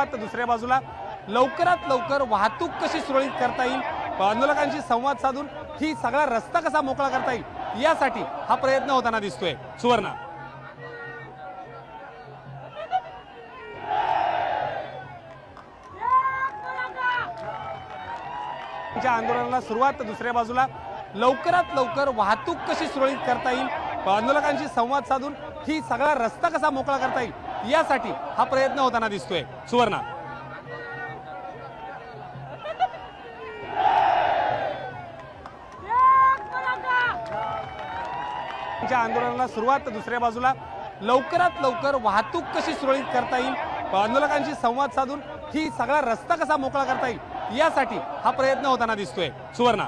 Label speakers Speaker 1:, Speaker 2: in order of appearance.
Speaker 1: सुरुवात दुसऱ्या बाजूला लवकरात लवकर वाहतूक कशी सुरळीत करता येईल, आंदोलकांशी संवाद साधून ही सगळा रस्ता कसा मोकळा करता येईल यासाठी हा प्रयत्न होताना दिसतोय। सुवर्णा, आंदोलनाला सुरुवात दुसऱ्या बाजूला लवकरात लवकर वाहतूक कशी सुरळीत करता येईल, आंदोलकांशी संवाद साधून ही सगळा रस्ता कसा मोकळा करता येईल यासाठी हा प्रयत्न होताना दिसतोय। सुवर्णा, आंदोलनाला सुरुवात दुसऱ्या बाजूला लवकरात लवकर वाहतूक कशी सुरळीत करता येईल, आंदोलकांशी संवाद साधून ही सगळा रस्ता कसा मोकळा करता येईल यासाठी हा प्रयत्न होताना दिसतोय। सुवर्णा,